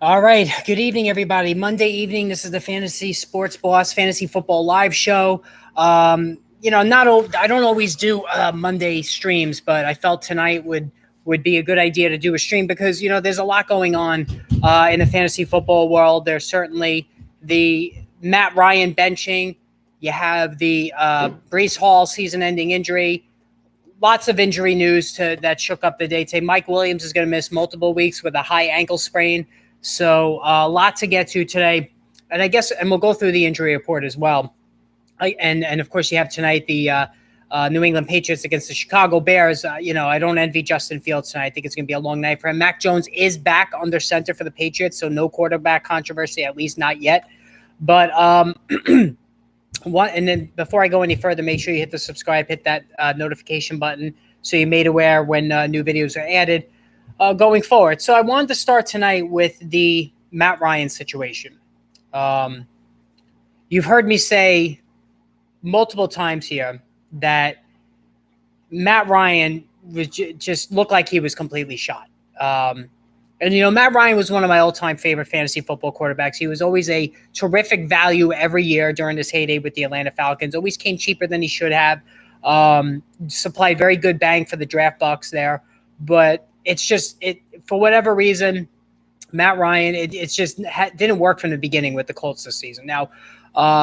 All right. Good evening, everybody. Monday evening. This is the Fantasy Sports Boss Fantasy Football Live Show. I don't always do Monday streams, but I felt tonight would be a good idea to do a stream because there's a lot going on in the fantasy football world. There's certainly the Matt Ryan benching. You have the Brees Hall season-ending injury. Lots of injury news that shook up the day today. Mike Williams is going to miss multiple weeks with a high ankle sprain. So a lot to get to today. And we'll go through the injury report as well. And of course, you have tonight the New England Patriots against the Chicago Bears. I don't envy Justin Fields tonight. I think it's going to be a long night for him. Mac Jones is back under center for the Patriots, so no quarterback controversy, at least not yet. But and then before I go any further, make sure you hit the subscribe, hit that notification button so you're made aware when new videos are added going forward. So I wanted to start tonight with the Matt Ryan situation. You've heard me say multiple times here that Matt Ryan was just looked like he was completely shot. Matt Ryan was one of my all-time favorite fantasy football quarterbacks. He was always a terrific value every year during his heyday with the Atlanta Falcons. Always came cheaper than he should have. Supplied very good bang for the draft bucks there. But it's just for whatever reason, Matt Ryan, didn't work from the beginning with the Colts this season. Now,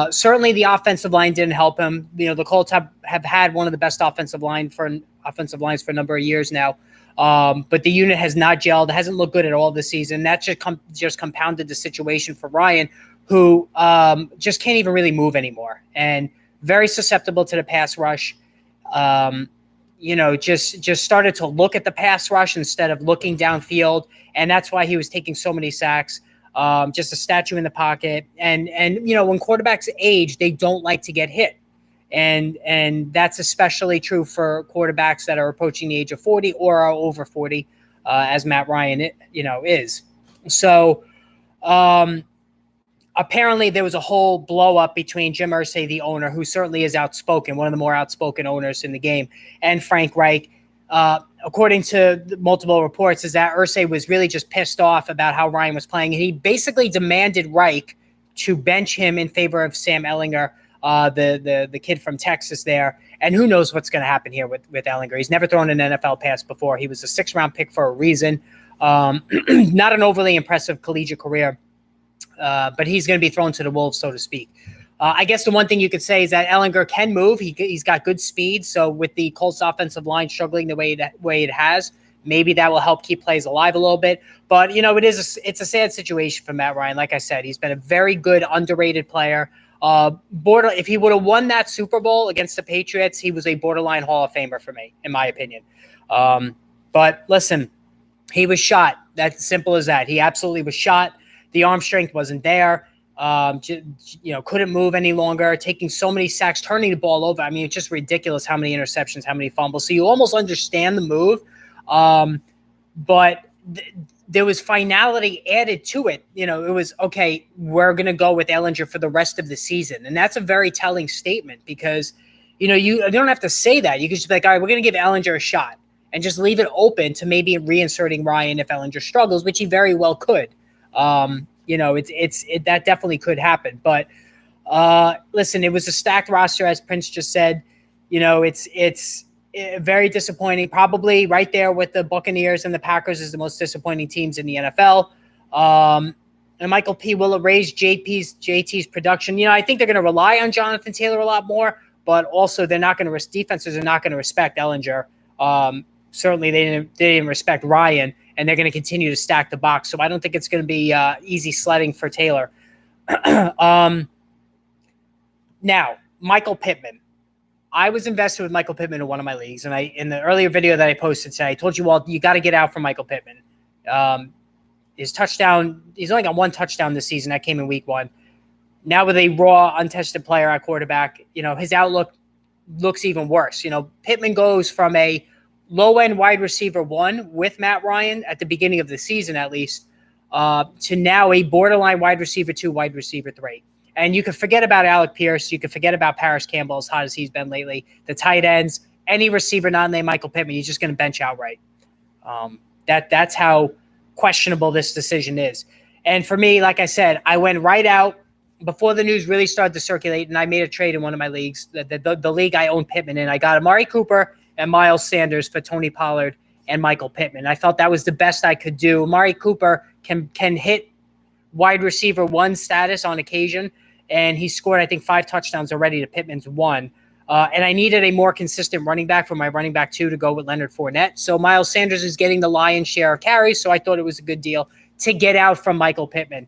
certainly the offensive line didn't help him. The Colts have had one of the best offensive lines for a number of years now. But the unit has not gelled. It hasn't looked good at all this season. That just compounded the situation for Ryan, who just can't even really move anymore and very susceptible to the pass rush. Just started to look at the pass rush instead of looking downfield. And that's why he was taking so many sacks, just a statue in the pocket. And when quarterbacks age, they don't like to get hit. And that's especially true for quarterbacks that are approaching the age of 40 or are over 40, as Matt Ryan, is. So apparently there was a whole blow up between Jim Irsay, the owner, who certainly is outspoken, one of the more outspoken owners in the game, and Frank Reich. According to multiple reports, is that Irsay was really just pissed off about how Ryan was playing. And he basically demanded Reich to bench him in favor of Sam Ehlinger, the kid from Texas there. And who knows what's going to happen here with Ehlinger. He's never thrown an NFL pass before. He was a 6th-round pick for a reason. Not an overly impressive collegiate career, but he's going to be thrown to the wolves, so to speak. I guess the one thing you could say is that Ehlinger can move. He's got good speed. So with the Colts offensive line struggling the way it has, maybe that will help keep plays alive a little bit. But, it's a sad situation for Matt Ryan. Like I said, he's been a very good, underrated player. If he would have won that Super Bowl against the Patriots, he was a borderline Hall of Famer for me, in my opinion. But listen, he was shot. That's simple as that. He absolutely was shot. The arm strength wasn't there. Couldn't move any longer, taking so many sacks, turning the ball over. I mean, it's just ridiculous how many interceptions, how many fumbles. So you almost understand the move. But there was finality added to it. It was, okay, we're going to go with Ehlinger for the rest of the season. And that's a very telling statement because, you don't have to say that. You can just be like, all right, we're going to give Ehlinger a shot and just leave it open to maybe reinserting Ryan if Ehlinger struggles, which he very well could. That definitely could happen. But listen, it was a stacked roster, as Prince just said. It's very disappointing. Probably right there with the Buccaneers and the Packers is the most disappointing teams in the NFL. And Michael P. will raise JT's production. I think they're going to rely on Jonathan Taylor a lot more, but also they're not going to defenses are not going to respect Ehlinger. Certainly they didn't respect Ryan. And they're going to continue to stack the box. So I don't think it's going to be easy sledding for Taylor. Now, Michael Pittman. I was invested with Michael Pittman in one of my leagues. And in the earlier video that I posted today, I told you all, you got to get out for Michael Pittman. His touchdown, he's only got one touchdown this season. That came in week 1. Now with a raw, untested player at quarterback, his outlook looks even worse. Pittman goes from a low-end wide receiver 1 with Matt Ryan at the beginning of the season, at least, to now a borderline wide receiver 2, wide receiver 3. And you can forget about Alec Pierce. You can forget about Paris Campbell, as hot as he's been lately. The tight ends, any receiver not named Michael Pittman, you're just going to bench outright. That's how questionable this decision is. And for me, like I said, I went right out before the news really started to circulate, and I made a trade in one of my leagues, the league I own Pittman in. I got Amari Cooper and Miles Sanders for Tony Pollard and Michael Pittman. I felt that was the best I could do. Amari Cooper can hit wide receiver one status on occasion, and he scored, I think, 5 touchdowns already to Pittman's 1. And I needed a more consistent running back for my running back 2 to go with Leonard Fournette. So Miles Sanders is getting the lion's share of carries, so I thought it was a good deal to get out from Michael Pittman.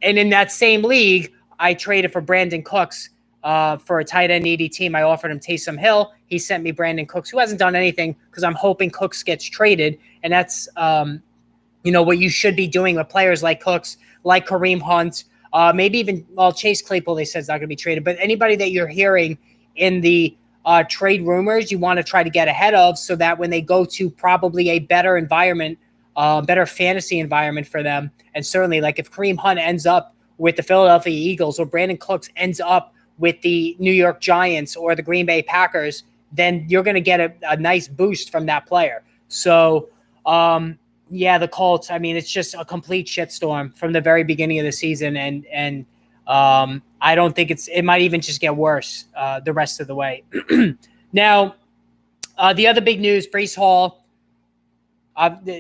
And in that same league, I traded for Brandon Cooks for a tight end needy team. I offered him Taysom Hill. He sent me Brandon Cooks, who hasn't done anything because I'm hoping Cooks gets traded. And that's, what you should be doing with players like Cooks, like Kareem Hunt, maybe even, Chase Claypool, they said is not going to be traded. But anybody that you're hearing in the trade rumors, you want to try to get ahead of so that when they go to probably a better environment, better fantasy environment for them. And certainly, like if Kareem Hunt ends up with the Philadelphia Eagles or Brandon Cooks ends up with the New York Giants or the Green Bay Packers, then you're going to get a nice boost from that player. So, the Colts, I mean, it's just a complete shitstorm from the very beginning of the season. And I don't think it might even just get worse the rest of the way. Now, the other big news, Breece Hall,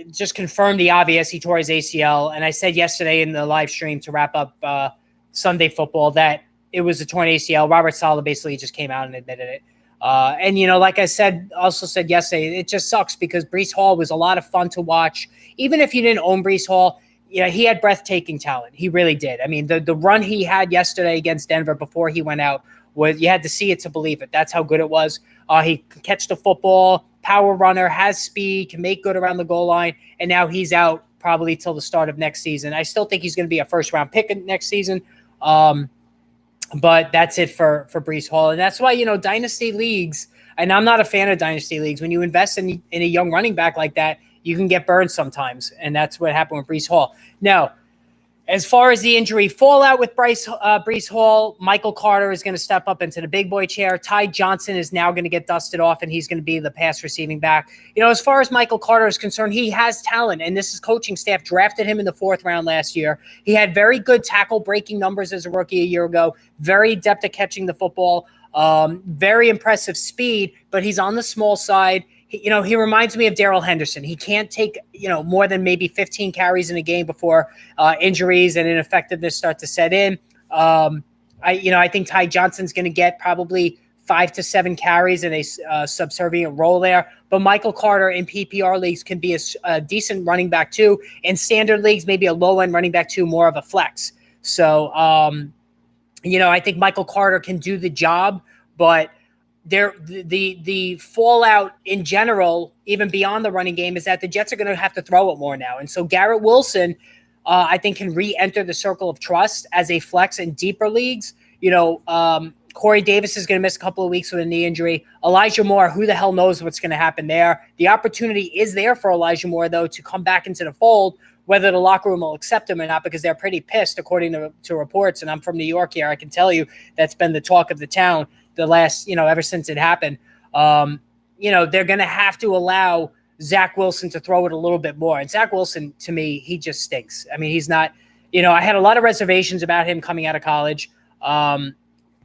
just confirmed the obvious. He tore his ACL. And I said yesterday in the live stream to wrap up Sunday football that it was a torn ACL. Robert Saleh basically just came out and admitted it. Like I also said yesterday, it just sucks because Breece Hall was a lot of fun to watch. Even if you didn't own Breece Hall, he had breathtaking talent. He really did. I mean, the run he had yesterday against Denver before he went out you had to see it to believe it. That's how good it was. He could catch the football, power runner, has speed, can make good around the goal line, and now he's out probably till the start of next season. I still think he's going to be a first-round pick next season, but that's it for Breece Hall. And that's why, dynasty leagues, and I'm not a fan of dynasty leagues, when you invest in a young running back like that, you can get burned sometimes, and that's what happened with Breece Hall. Now, as far as the injury fallout with Breece Hall, Michael Carter is going to step up into the big boy chair. Ty Johnson is now going to get dusted off, and he's going to be the pass receiving back. As far as Michael Carter is concerned, he has talent, and this is coaching staff drafted him in the 4th round last year. He had very good tackle breaking numbers as a rookie a year ago, very adept at catching the football, very impressive speed, but he's on the small side. He reminds me of Darrell Henderson. He can't take, more than maybe 15 carries in a game before injuries and ineffectiveness start to set in. I think Ty Johnson's going to get probably 5 to 7 carries in a subservient role there. But Michael Carter in PPR leagues can be a decent running back too. In standard leagues, maybe a low-end running back too, more of a flex. So, I think Michael Carter can do the job, but the fallout in general, even beyond the running game, is that the Jets are going to have to throw it more now. And so Garrett Wilson, I think, can re-enter the circle of trust as a flex in deeper leagues. Corey Davis is going to miss a couple of weeks with a knee injury. Elijah Moore, who the hell knows what's going to happen there? The opportunity is there for Elijah Moore, though, to come back into the fold, whether the locker room will accept him or not, because they're pretty pissed, according to reports. And I'm from New York here. I can tell you that's been the talk of the town the last, ever since it happened. They're going to have to allow Zach Wilson to throw it a little bit more. And Zach Wilson, to me, he just stinks. I mean, he's not, I had a lot of reservations about him coming out of college.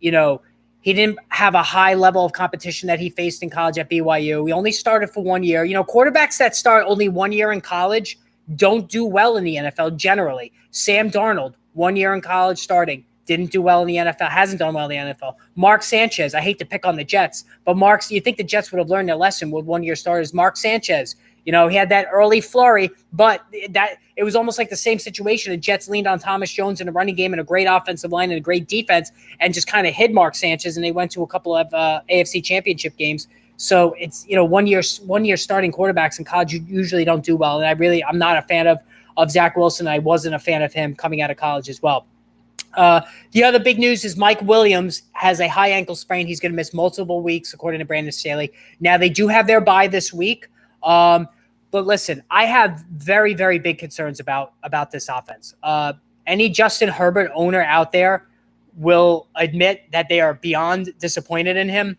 He didn't have a high level of competition that he faced in college at BYU. He only started for 1 year. Quarterbacks that start only 1 year in college don't do well in the NFL generally. Sam Darnold, 1 year in college starting, didn't do well in the NFL, hasn't done well in the NFL. Mark Sanchez, I hate to pick on the Jets, but you think the Jets would have learned their lesson with 1 year starters. Mark Sanchez, he had that early flurry, but it was almost like the same situation. The Jets leaned on Thomas Jones in a running game and a great offensive line and a great defense and just kind of hid Mark Sanchez, and they went to a couple of AFC championship games. So it's, 1 year starting quarterbacks in college usually don't do well. And I'm not a fan of Zach Wilson. I wasn't a fan of him coming out of college as well. The other big news is Mike Williams has a high ankle sprain. He's going to miss multiple weeks, according to Brandon Staley. Now, they do have their bye this week. But listen, I have very, very big concerns about this offense. Any Justin Herbert owner out there will admit that they are beyond disappointed in him.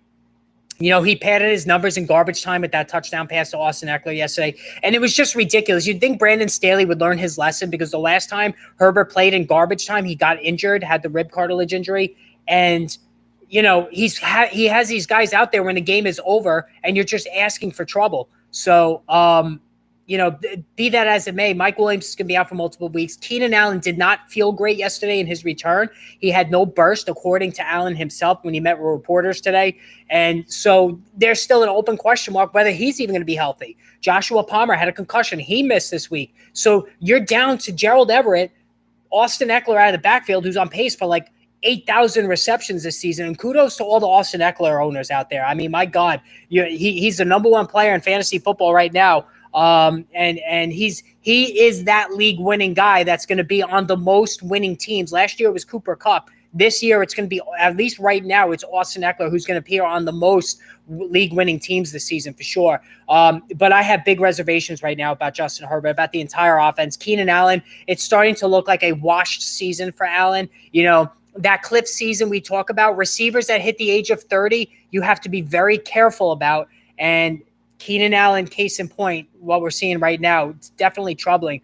He padded his numbers in garbage time with that touchdown pass to Austin Ekeler yesterday. And it was just ridiculous. You'd think Brandon Staley would learn his lesson because the last time Herbert played in garbage time, he got injured, had the rib cartilage injury. And, he has these guys out there when the game is over and you're just asking for trouble. So, be that as it may, Mike Williams is going to be out for multiple weeks. Keenan Allen did not feel great yesterday in his return. He had no burst, according to Allen himself, when he met with reporters today. And so there's still an open question mark whether he's even going to be healthy. Joshua Palmer had a concussion. He missed this week. So you're down to Gerald Everett, Austin Ekeler out of the backfield, who's on pace for like 8,000 receptions this season. And kudos to all the Austin Ekeler owners out there. I mean, my God, he's the number one player in fantasy football right now. And he is that league winning guy that's going to be on the most winning teams. Last year it was Cooper Kupp. This year it's going to be, at least right now, it's Austin Ekeler who's going to appear on the most league winning teams this season for sure. But I have big reservations right now about Justin Herbert, about the entire offense. Keenan Allen, it's starting to look like a washed season for Allen. That cliff season we talk about, receivers that hit the age of 30, you have to be very careful about. And Keenan Allen, case in point, what we're seeing right now, it's definitely troubling.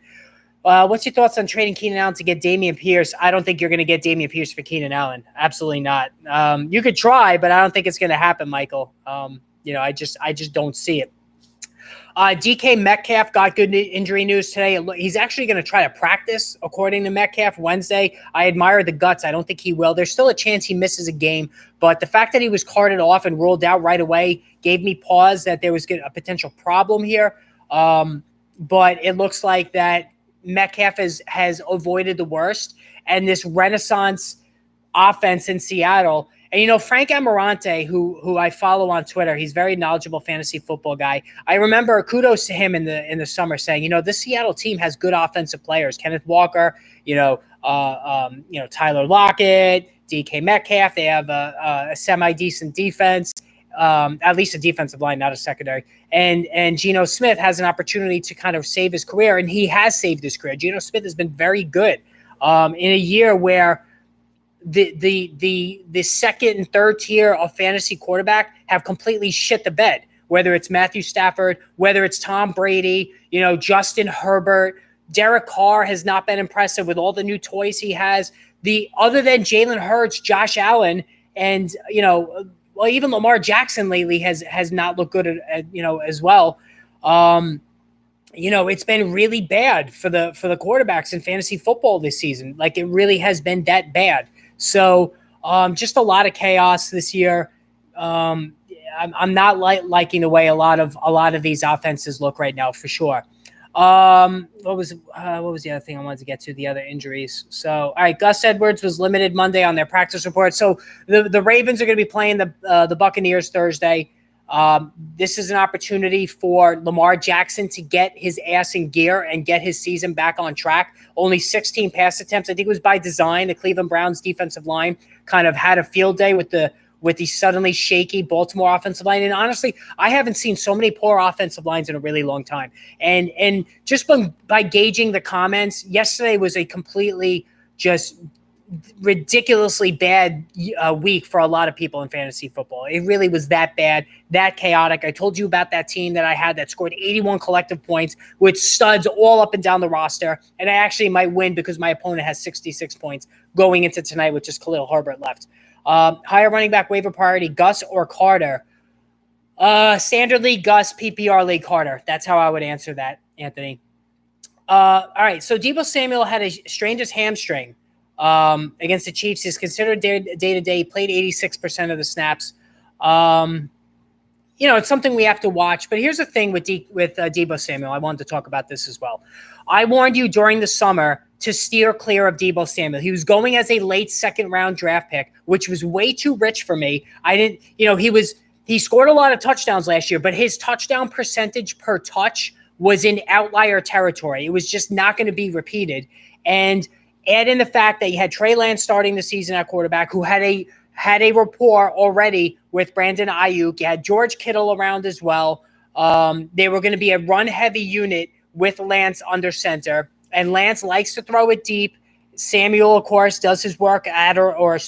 What's your thoughts on trading Keenan Allen to get Dameon Pierce? I don't think you're going to get Dameon Pierce for Keenan Allen. Absolutely not. You could try, but I don't think it's going to happen, Michael. I just don't see it. DK Metcalf got good injury news today. He's actually going to try to practice, according to Metcalf, Wednesday. I admire the guts. I don't think he will. There's still a chance he misses a game, but the fact that he was carted off and ruled out right away gave me pause that there was a potential problem here. But it looks like that Metcalf has avoided the worst, and this renaissance offense in Seattle. And, Frank Amarante, who I follow on Twitter, he's a very knowledgeable fantasy football guy. I remember kudos to him in the summer saying, this Seattle team has good offensive players. Kenneth Walker, Tyler Lockett, DK Metcalf. They have a semi-decent defense, at least a defensive line, not a secondary. And Geno Smith has an opportunity to kind of save his career, and he has saved his career. Geno Smith has been very good in a year where the second and third tier of fantasy quarterback have completely shit the bed, whether it's Matthew Stafford, whether it's Tom Brady, Justin Herbert. Derek Carr has not been impressive with all the new toys he has. Other than Jalen Hurts, Josh Allen, and, even Lamar Jackson lately has not looked good as well. It's been really bad for the quarterbacks in fantasy football this season. Like, it really has been that bad. So just a lot of chaos this year. I'm not liking the way a lot of these offenses look right now, for sure. What was the other thing I wanted to get to? The other injuries. So, all right, Gus Edwards was limited Monday on their practice report. So the Ravens are going to be playing the Buccaneers Thursday. This is an opportunity for Lamar Jackson to get his ass in gear and get his season back on track. Only 16 pass attempts. I think it was by design. The Cleveland Browns defensive line kind of had a field day with the suddenly shaky Baltimore offensive line. And honestly, I haven't seen so many poor offensive lines in a really long time. And just by gauging the comments, yesterday was a completely just ridiculously bad week for a lot of people in fantasy football. It really was that bad, that chaotic. I told you about that team that I had that scored 81 collective points with studs all up and down the roster. And I actually might win because my opponent has 66 points going into tonight with just Khalil Herbert left. Higher running back waiver priority, Gus or Carter? Standard league, Gus. PPR league, Carter. That's how I would answer that, Anthony. All right, so Deebo Samuel had strained his hamstring against the Chiefs. He's considered day-to-day. He played 86% of the snaps. It's something we have to watch. But here's the thing with Deebo Samuel. I wanted to talk about this as well. I warned you during the summer to steer clear of Deebo Samuel. He was going as a late second-round draft pick, which was way too rich for me. He scored a lot of touchdowns last year, but his touchdown percentage per touch was in outlier territory. It was just not going to be repeated. And add in the fact that you had Trey Lance starting the season at quarterback, who had a rapport already with Brandon Ayuk. You had George Kittle around as well. They were going to be a run-heavy unit with Lance under center, and Lance likes to throw it deep. Samuel, of course, does his work at or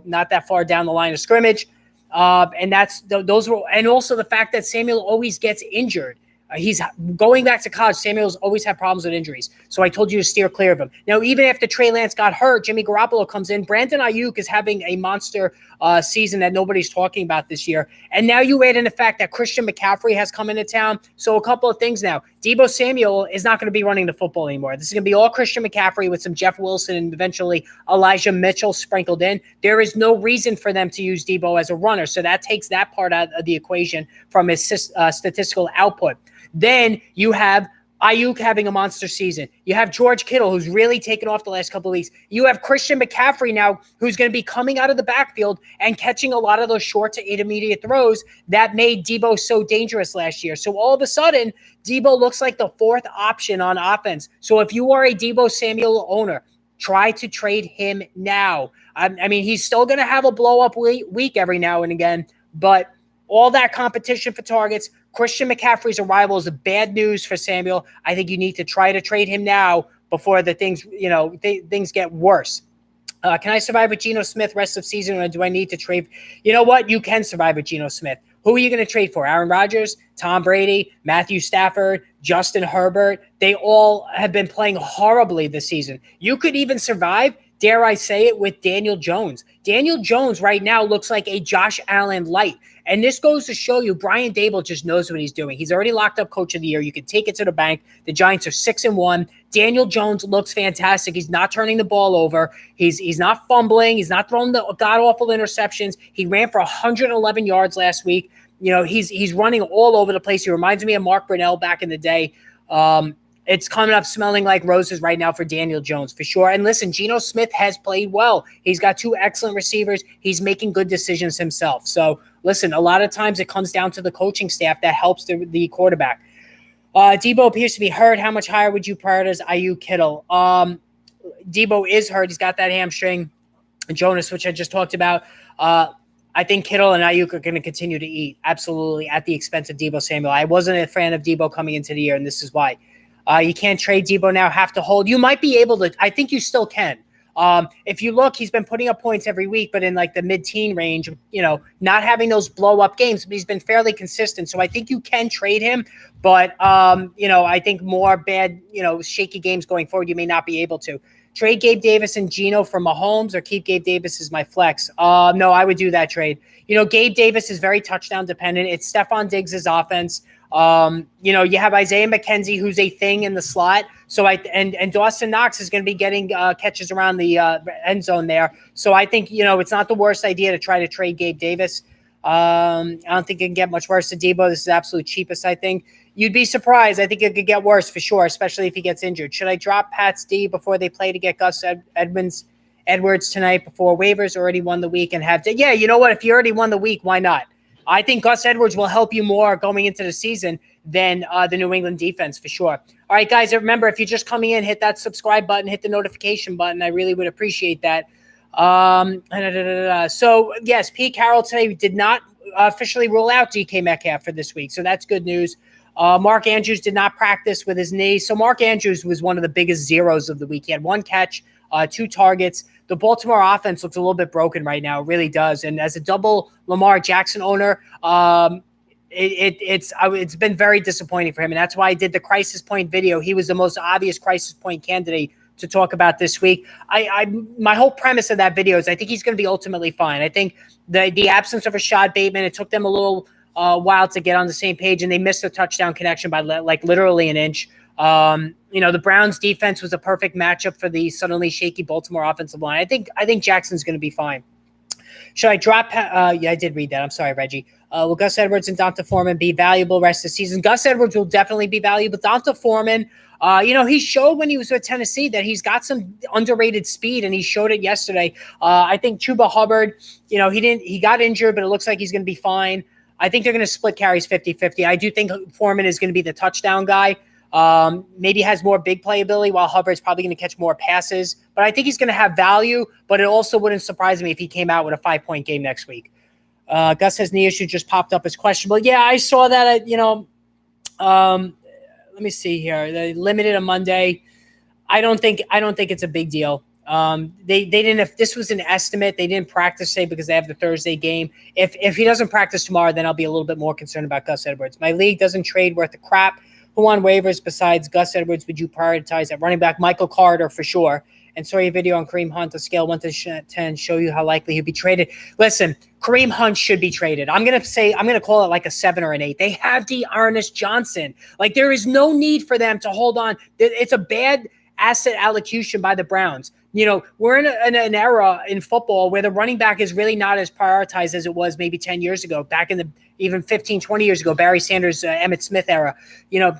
not that far down the line of scrimmage. And those were, and also the fact that Samuel always gets injured. He's going back to college. Samuel's always had problems with injuries. So I told you to steer clear of him. Now, even after Trey Lance got hurt, Jimmy Garoppolo comes in. Brandon Ayuk is having a monster season that nobody's talking about this year. And now you add in the fact that Christian McCaffrey has come into town. So a couple of things now. Deebo Samuel is not going to be running the football anymore. This is going to be all Christian McCaffrey with some Jeff Wilson and eventually Elijah Mitchell sprinkled in. There is no reason for them to use Deebo as a runner. So that takes that part out of the equation from his statistical output. Then you have Ayuk having a monster season. You have George Kittle, who's really taken off the last couple of weeks. You have Christian McCaffrey now, who's going to be coming out of the backfield and catching a lot of those short to intermediate throws that made Deebo so dangerous last year. So all of a sudden, Deebo looks like the fourth option on offense. So if you are a Deebo Samuel owner, try to trade him now. I mean, he's still going to have a blow-up week every now and again, but all that competition for targets, Christian McCaffrey's arrival is bad news for Samuel. I think you need to try to trade him now before the things, things get worse. Can I survive with Geno Smith rest of season, or do I need to trade? You know what? You can survive with Geno Smith. Who are you going to trade for? Aaron Rodgers, Tom Brady, Matthew Stafford, Justin Herbert. They all have been playing horribly this season. You could even survive, dare I say it, with Daniel Jones. Daniel Jones right now looks like a Josh Allen light. And this goes to show you Brian Daboll just knows what he's doing. He's already locked up Coach of the Year. You can take it to the bank. The Giants are 6-1. Daniel Jones looks fantastic. He's not turning the ball over. He's not fumbling. He's not throwing the god-awful interceptions. He ran for 111 yards last week. He's running all over the place. He reminds me of Mark Brunell back in the day. It's coming up smelling like roses right now for Daniel Jones, for sure. And listen, Geno Smith has played well. He's got two excellent receivers. He's making good decisions himself. So, listen, a lot of times it comes down to the coaching staff that helps the quarterback. Deebo appears to be hurt. How much higher would you prioritize Ayuk Kittle? Deebo is hurt. He's got that hamstring. Jonas, which I just talked about. I think Kittle and Ayuk are going to continue to eat, absolutely, at the expense of Deebo Samuel. I wasn't a fan of Deebo coming into the year, and this is why. You can't trade Deebo now, have to hold. You might be able to. I think you still can. If you look, he's been putting up points every week, but in like the mid-teen range, not having those blow-up games, but he's been fairly consistent. So I think you can trade him, but, I think more bad, shaky games going forward, you may not be able to. Trade Gabe Davis and Geno for Mahomes, or keep Gabe Davis as my flex? No, I would do that trade. Gabe Davis is very touchdown dependent. It's Stephon Diggs' offense. You have Isaiah McKenzie, who's a thing in the slot. So and Dawson Knox is going to be getting catches around the end zone there. So I think, it's not the worst idea to try to trade Gabe Davis. I don't think it can get much worse to Deebo. This is the absolute cheapest, I think. You'd be surprised. I think it could get worse for sure, especially if he gets injured. Should I drop Pat's D before they play to get Gus Edwards tonight before waivers already won the week and have to? Yeah, you know what? If you already won the week, why not? I think Gus Edwards will help you more going into the season than the New England defense for sure. All right, guys, remember, if you're just coming in, hit that subscribe button, hit the notification button. I really would appreciate that. So, yes, Pete Carroll today did not officially rule out DK Metcalf for this week, so that's good news. Mark Andrews did not practice with his knee. So Mark Andrews was one of the biggest zeros of the week. He had 1 catch, 2 targets. The Baltimore offense looks a little bit broken right now. It really does. And as a double Lamar Jackson owner, it's been very disappointing for him. And that's why I did the crisis point video. He was the most obvious crisis point candidate to talk about this week. My whole premise of that video is I think he's going to be ultimately fine. I think the absence of Rashad Bateman, it took them a little while to get on the same page, and they missed a touchdown connection by like literally an inch. The Browns defense was a perfect matchup for the suddenly shaky Baltimore offensive line. I think Jackson's going to be fine. Should I drop? Yeah, I did read that. I'm sorry, Reggie. Will Gus Edwards and Donta Foreman be valuable rest of the season? Gus Edwards will definitely be valuable. Donta Foreman, he showed when he was with Tennessee that he's got some underrated speed, and he showed it yesterday. I think Chuba Hubbard, he got injured, but it looks like he's going to be fine. I think they're going to split carries 50-50. I do think Foreman is going to be the touchdown guy. Maybe has more big play ability, while Hubbard's probably going to catch more passes. But I think he's going to have value, but it also wouldn't surprise me if he came out with a 5-point game next week. Gus has knee issue, just popped up as questionable. Yeah, I saw that, let me see here. They limited on Monday. I don't think it's a big deal. They didn't. If this was an estimate, they didn't practice today because they have the Thursday game. If he doesn't practice tomorrow, then I'll be a little bit more concerned about Gus Edwards. My league doesn't trade worth a crap. Who on waivers besides Gus Edwards would you prioritize at running back? Michael Carter for sure. And saw your video on Kareem Hunt, a scale 1 to 10, show you how likely he'll be traded. Listen, Kareem Hunt should be traded. I'm going to call it like a 7 or an 8. They have D'Ernest Johnson. Like, there is no need for them to hold on. It's a bad asset allocation by the Browns. We're in an era in football where the running back is really not as prioritized as it was maybe 10 years ago, back in the even 15, 20 years ago, Barry Sanders, Emmitt Smith era.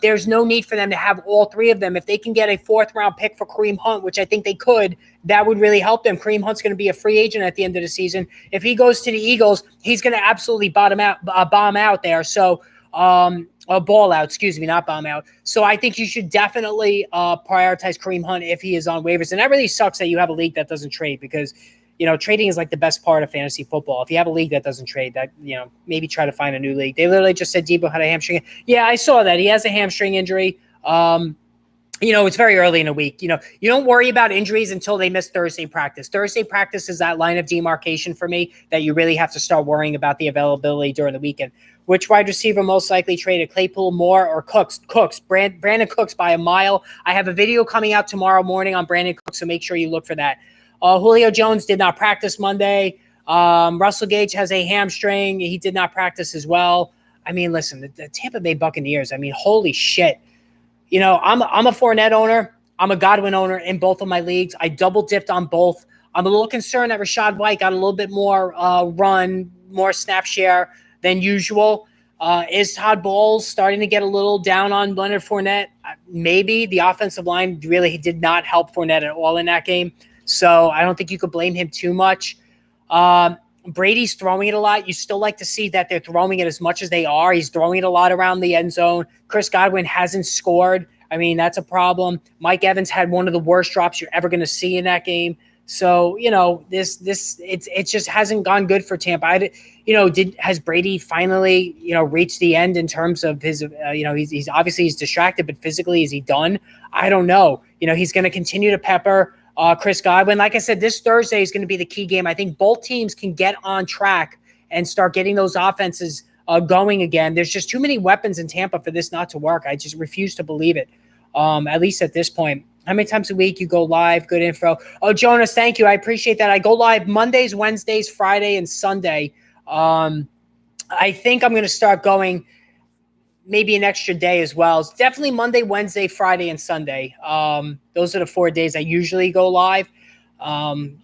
There's no need for them to have all three of them. If they can get a 4th-round pick for Kareem Hunt, which I think they could, that would really help them. Kareem Hunt's going to be a free agent at the end of the season. If he goes to the Eagles, he's going to absolutely bomb out there. So, ball out, excuse me, not bomb out. So I think you should definitely prioritize Kareem Hunt if he is on waivers. And that really sucks that you have a league that doesn't trade because, trading is like the best part of fantasy football. If you have a league that doesn't trade, that, maybe try to find a new league. They literally just said Debo had a hamstring. Yeah, I saw that. He has a hamstring injury. It's very early in the week. You don't worry about injuries until they miss Thursday practice. Thursday practice is that line of demarcation for me that you really have to start worrying about the availability during the weekend. Which wide receiver most likely traded, Claypool, Moore, or Cooks? Brandon Cooks by a mile. I have a video coming out tomorrow morning on Brandon Cooks, so make sure you look for that. Julio Jones did not practice Monday. Russell Gage has a hamstring. He did not practice as well. I mean, listen, the Tampa Bay Buccaneers, I mean, holy shit. I'm a Fournette owner. I'm a Godwin owner in both of my leagues. I double dipped on both. I'm a little concerned that Rachaad White got a little bit more run, more snap share than usual. Is Todd Bowles starting to get a little down on Leonard Fournette? Maybe. The offensive line really did not help Fournette at all in that game. So I don't think you could blame him too much. Brady's throwing it a lot. You still like to see that they're throwing it as much as they are. He's throwing it a lot around the end zone. Chris Godwin hasn't scored. I mean, that's a problem. Mike Evans had one of the worst drops you're ever going to see in that game. So, it just hasn't gone good for Tampa. Has Brady finally, reached the end in terms of his, he's obviously he's distracted, but physically, is he done? I don't know. He's going to continue to pepper Chris Godwin. Like I said, this Thursday is going to be the key game. I think both teams can get on track and start getting those offenses going again. There's just too many weapons in Tampa for this not to work. I just refuse to believe it, at least at this point. How many times a week you go live? Good info. Oh, Jonas, thank you. I appreciate that. I go live Mondays, Wednesdays, Friday, and Sunday. I think I'm going to start going maybe an extra day as well. It's definitely Monday, Wednesday, Friday, and Sunday. Those are the 4 days I usually go live. I'm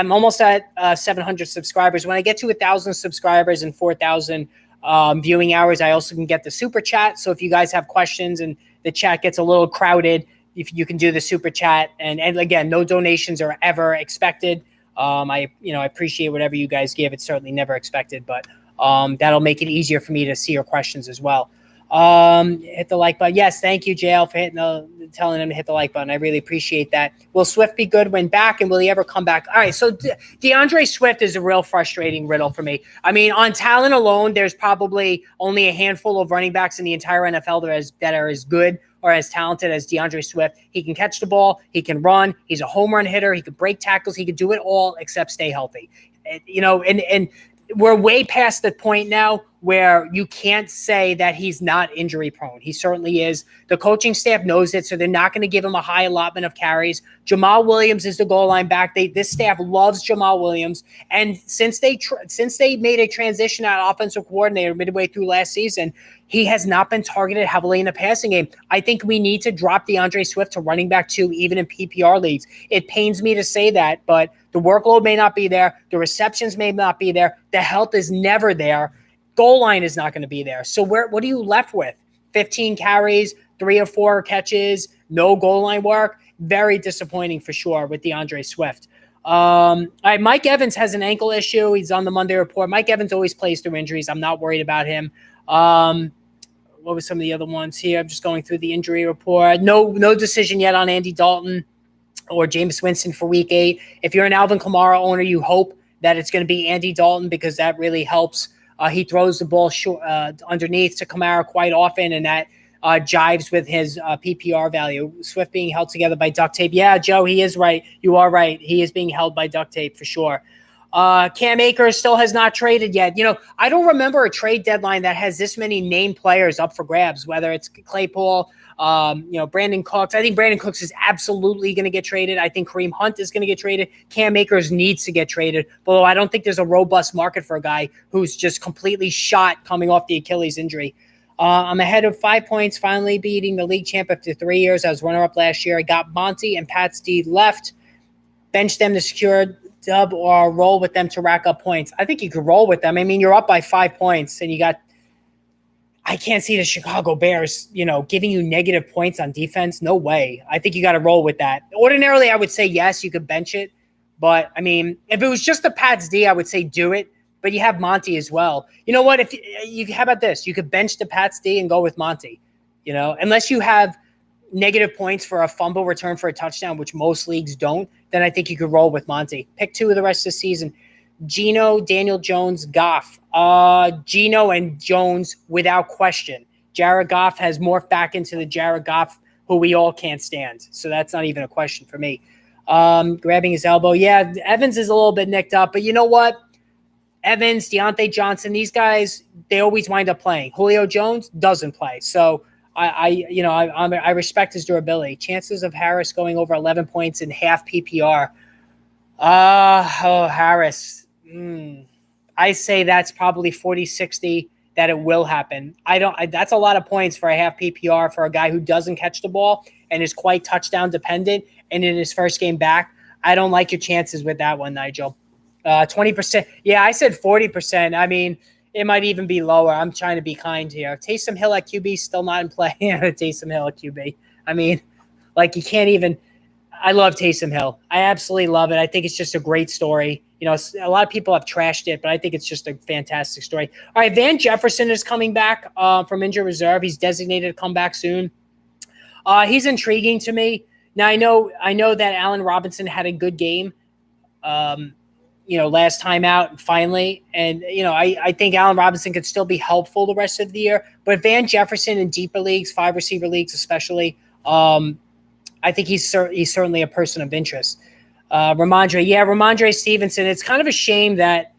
almost at 700 subscribers. When I get to 1,000 subscribers and 4,000 viewing hours, I also can get the super chat. So if you guys have questions and the chat gets a little crowded, if you can do the super chat, and again, no donations are ever expected. I appreciate whatever you guys give. It's certainly never expected, but that'll make it easier for me to see your questions as well. Hit the like button. Yes, thank you, JL, for telling him to hit the like button. I really appreciate that. Will Swift be good when back, and will he ever come back? All right, so DeAndre Swift is a real frustrating riddle for me. I mean, on talent alone, there's probably only a handful of running backs in the entire NFL that are as good or as talented as DeAndre Swift. He can catch the ball. He can run. He's a home run hitter. He can break tackles. He can do it all except stay healthy. And we're way past the point now where you can't say that he's not injury prone. He certainly is. The coaching staff knows it, so they're not going to give him a high allotment of carries. Jamal Williams is the goal line back. This staff loves Jamal Williams. And since they made a transition at offensive coordinator midway through last season, he has not been targeted heavily in the passing game. I think we need to drop DeAndre Swift to running back 2, even in PPR leagues. It pains me to say that, but the workload may not be there. The receptions may not be there. The health is never there. Goal line is not going to be there. So what are you left with? 15 carries, 3 or 4 catches, no goal line work. Very disappointing for sure with DeAndre Swift. All right, Mike Evans has an ankle issue. He's on the Monday report. Mike Evans always plays through injuries. I'm not worried about him. What were some of the other ones here? I'm just going through the injury report. No decision yet on Andy Dalton or Jameis Winston for week 8. If you're an Alvin Kamara owner, you hope that it's going to be Andy Dalton because that really helps. He throws the ball underneath to Kamara quite often, and that jives with his PPR value. Swift being held together by duct tape. Yeah, Joe, he is right. You are right. He is being held by duct tape for sure. Cam Akers still has not traded yet. I don't remember a trade deadline that has this many named players up for grabs, whether it's Claypool, Brandon Cooks. I think Brandon Cooks is absolutely going to get traded. I think Kareem Hunt is going to get traded. Cam Akers needs to get traded, although I don't think there's a robust market for a guy who's just completely shot coming off the Achilles injury. I'm ahead of 5 points, finally beating the league champ after 3 years. I was runner-up last year. I got Monty and Pat Steve left. Bench them to secure dub or roll with them to rack up points. I think you could roll with them. I mean, you're up by 5 points, and I can't see the Chicago Bears, giving you negative points on defense. No way. I think you got to roll with that. Ordinarily, I would say yes, you could bench it. But, I mean, if it was just the Pats D, I would say do it. But you have Monty as well. You know what? How about this? You could bench the Pats D and go with Monty. Unless you have negative points for a fumble return for a touchdown, which most leagues don't, then I think you could roll with Monty. Pick 2 of the rest of the season. Geno, Daniel Jones, Goff. Geno and Jones without question. Jared Goff has morphed back into the Jared Goff who we all can't stand. So that's not even a question for me. Grabbing his elbow. Yeah, Evans is a little bit nicked up, but you know what? Evans, Deontay Johnson, these guys, they always wind up playing. Julio Jones doesn't play. So I respect his durability. Chances of Harris going over 11 points in half PPR. Harris. I say that's probably 40-60 that it will happen. That's a lot of points for a half PPR for a guy who doesn't catch the ball and is quite touchdown dependent. And in his first game back, I don't like your chances with that one, Nigel. 20%. Yeah, I said 40%. I mean, it might even be lower. I'm trying to be kind here. Taysom Hill at QB still not in play. Taysom Hill at QB. I mean, you can't even. I love Taysom Hill. I absolutely love it. I think it's just a great story. A lot of people have trashed it, but I think it's just a fantastic story. All right, Van Jefferson is coming back from injured reserve. He's designated to come back soon. He's intriguing to me. Now I know that Allen Robinson had a good game. Last time out finally. And, I think Allen Robinson could still be helpful the rest of the year. But Van Jefferson in deeper leagues, 5-receiver leagues especially, I think he's certainly a person of interest. Ramondre Stevenson. It's kind of a shame that,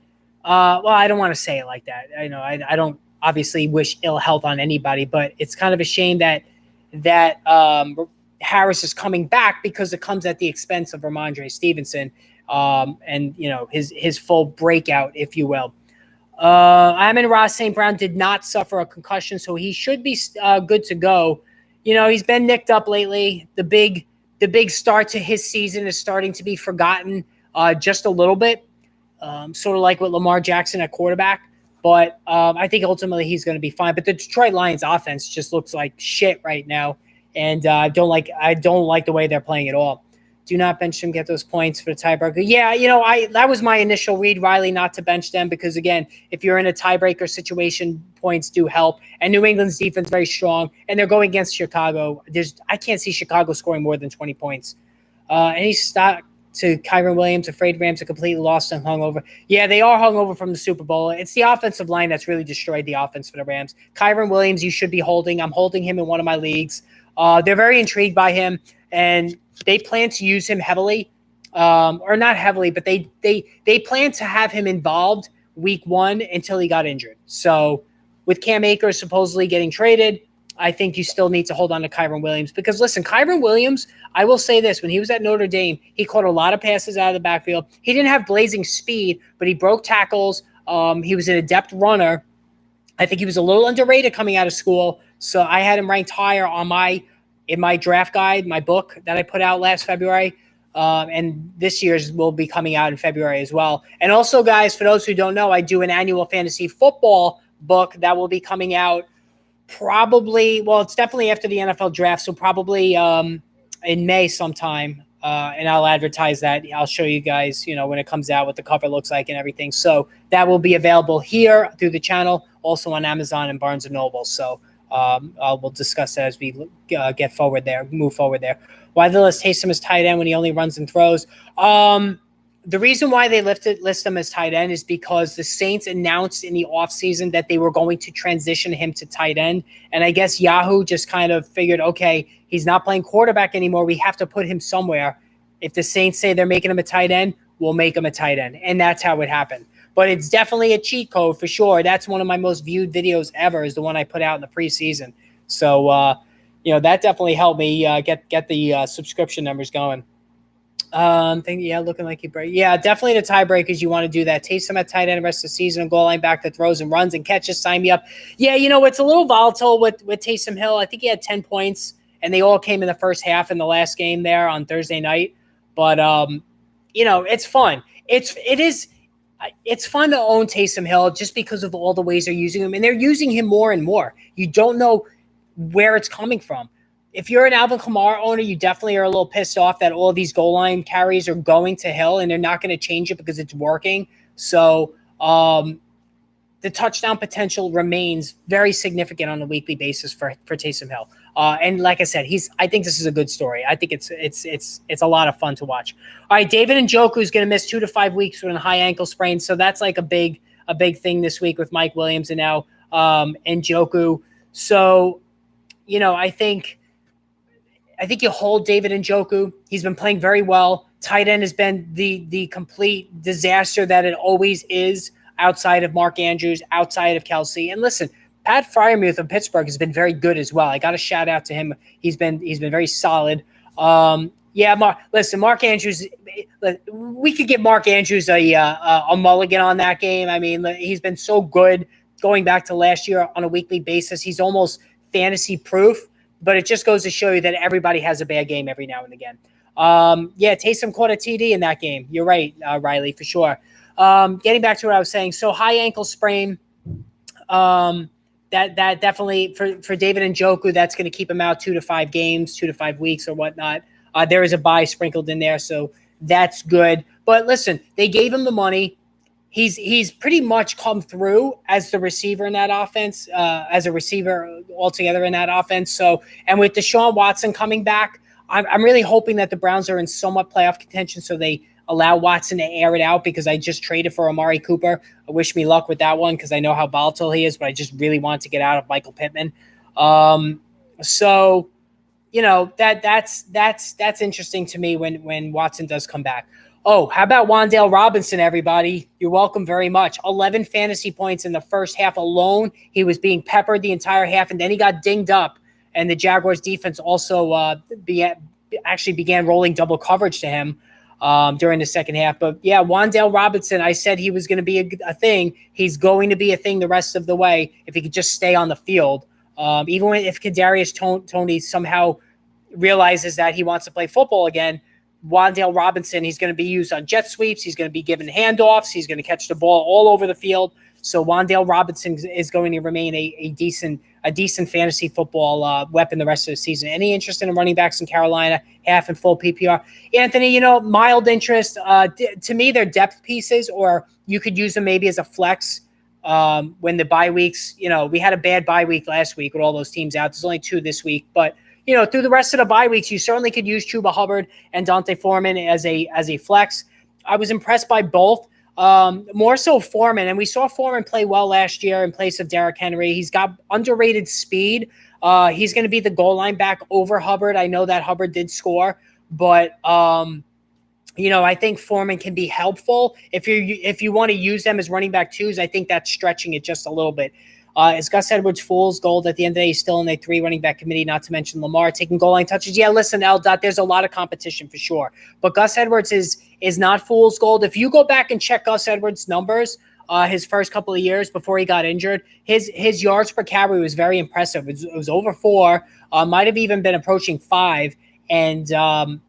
I don't want to say it like that. I don't obviously wish ill health on anybody, but it's kind of a shame that Harris is coming back because it comes at the expense of Ramondre Stevenson. And his full breakout, if you will. Amon-Ra St. Brown did not suffer a concussion, so he should be good to go. He's been nicked up lately. The big start to his season is starting to be forgotten just a little bit, sort of like with Lamar Jackson at quarterback. But I think ultimately he's going to be fine. But the Detroit Lions offense just looks like shit right now, and I don't like the way they're playing at all. Do not bench them, get those points for the tiebreaker. Yeah, that was my initial read, Riley, not to bench them because, again, if you're in a tiebreaker situation, points do help. And New England's defense is very strong, and they're going against Chicago. I can't see Chicago scoring more than 20 points. Any stock to Kyren Williams, afraid Rams are completely lost and hungover. Yeah, they are hungover from the Super Bowl. It's the offensive line that's really destroyed the offense for the Rams. Kyren Williams, you should be holding. I'm holding him in one of my leagues. They're very intrigued by him, and they plan to use him heavily, or not heavily, but they plan to have him involved week 1 until he got injured. So with Cam Akers supposedly getting traded, I think you still need to hold on to Kyren Williams because, listen, Kyren Williams, I will say this, when he was at Notre Dame, he caught a lot of passes out of the backfield. He didn't have blazing speed, but he broke tackles. He was an adept runner. I think he was a little underrated coming out of school. So I had him ranked higher in my draft guide, my book that I put out last February. And this year's will be coming out in February as well. And also, guys, for those who don't know, I do an annual fantasy football book that will be coming out probably, it's definitely after the NFL draft, so probably in May sometime. And I'll advertise that. I'll show you guys, when it comes out, what the cover looks like and everything. So that will be available here through the channel, also on Amazon and Barnes & Noble. So we'll discuss that as we move forward there. Why the list Taysom is tight end when he only runs and throws? the reason why they list him as tight end is because the Saints announced in the offseason that they were going to transition him to tight end. And I guess Yahoo just kind of figured, okay, he's not playing quarterback anymore. We have to put him somewhere. If the Saints say they're making him a tight end, we'll make him a tight end. And that's how it happened. But it's definitely a cheat code for sure. That's one of my most viewed videos ever, is the one I put out in the preseason. So, that definitely helped me get the subscription numbers going. Looking like he break. Yeah, definitely the tiebreakers. You want to do that. Taysom at tight end the rest of the season, goal line back that throws and runs and catches. Sign me up. Yeah, it's a little volatile with Taysom Hill. I think he had 10 points, and they all came in the first half in the last game there on Thursday night. But it's fun. It's fun to own Taysom Hill just because of all the ways they're using him, and they're using him more and more. You don't know where it's coming from. If you're an Alvin Kamara owner, you definitely are a little pissed off that all these goal line carries are going to Hill and they're not going to change it because it's working. So the touchdown potential remains very significant on a weekly basis for Taysom Hill. And like I said, I think this is a good story. I think it's a lot of fun to watch. All right, David Njoku is going to miss 2 to 5 weeks with a high ankle sprain. So that's like a big thing this week with Mike Williams and now Njoku. So, I think you hold David Njoku. He's been playing very well. Tight end has been the complete disaster that it always is outside of Mark Andrews, outside of Kelsey. And listen, Pat Freiermuth of Pittsburgh has been very good as well. I got to shout out to him. He's been very solid. Mark Andrews, we could give Mark Andrews a mulligan on that game. I mean, he's been so good going back to last year on a weekly basis. He's almost fantasy proof. But it just goes to show you that everybody has a bad game every now and again. Taysom caught a TD in that game. You're right, Riley, for sure. Getting back to what I was saying, so high ankle sprain, that definitely for David Njoku, that's going to keep him out 2 to 5 games, 2 to 5 weeks or whatnot. There is a bye sprinkled in there, so that's good. But listen, they gave him the money. He's pretty much come through as the receiver in that offense, as a receiver altogether in that offense. So, and with Deshaun Watson coming back, I'm really hoping that the Browns are in somewhat playoff contention, so they allow Watson to air it out, because I just traded for Amari Cooper. I wish me luck with that one because I know how volatile he is, but I just really want to get out of Michael Pittman. That's interesting to me when Watson does come back. Oh, how about Wan'Dale Robinson, everybody? You're welcome very much. 11 fantasy points in the first half alone. He was being peppered the entire half, and then he got dinged up, and the Jaguars defense also began rolling double coverage to him during the second half. But, yeah, Wan'Dale Robinson, I said he was going to be a thing. He's going to be a thing the rest of the way if he could just stay on the field. Even if Kadarius Toney somehow realizes that he wants to play football again, Wan'Dale Robinson, he's going to be used on jet sweeps. He's going to be given handoffs. He's going to catch the ball all over the field. So Wan'Dale Robinson is going to remain a decent fantasy football weapon the rest of the season. Any interest in running backs in Carolina, half and full PPR? Anthony, mild interest. To me, they're depth pieces, or you could use them maybe as a flex when the bye weeks. We had a bad bye week last week with all those teams out. There's only 2 this week, but through the rest of the bye weeks, you certainly could use Chuba Hubbard and Dante Foreman as a flex. I was impressed by both, more so Foreman. And we saw Foreman play well last year in place of Derrick Henry. He's got underrated speed. He's going to be the goal line back over Hubbard. I know that Hubbard did score, but I think Foreman can be helpful. If you want to use them as running back twos, I think that's stretching it just a little bit. Is Gus Edwards fool's gold at the end of the day? He's still in the 3 running back committee, not to mention Lamar taking goal line touches. Yeah, listen, L-Dot, there's a lot of competition for sure. But Gus Edwards is not fool's gold. If you go back and check Gus Edwards' numbers, his first couple of years before he got injured, his yards per carry was very impressive. It was over 4, might have even been approaching 5. And, I'm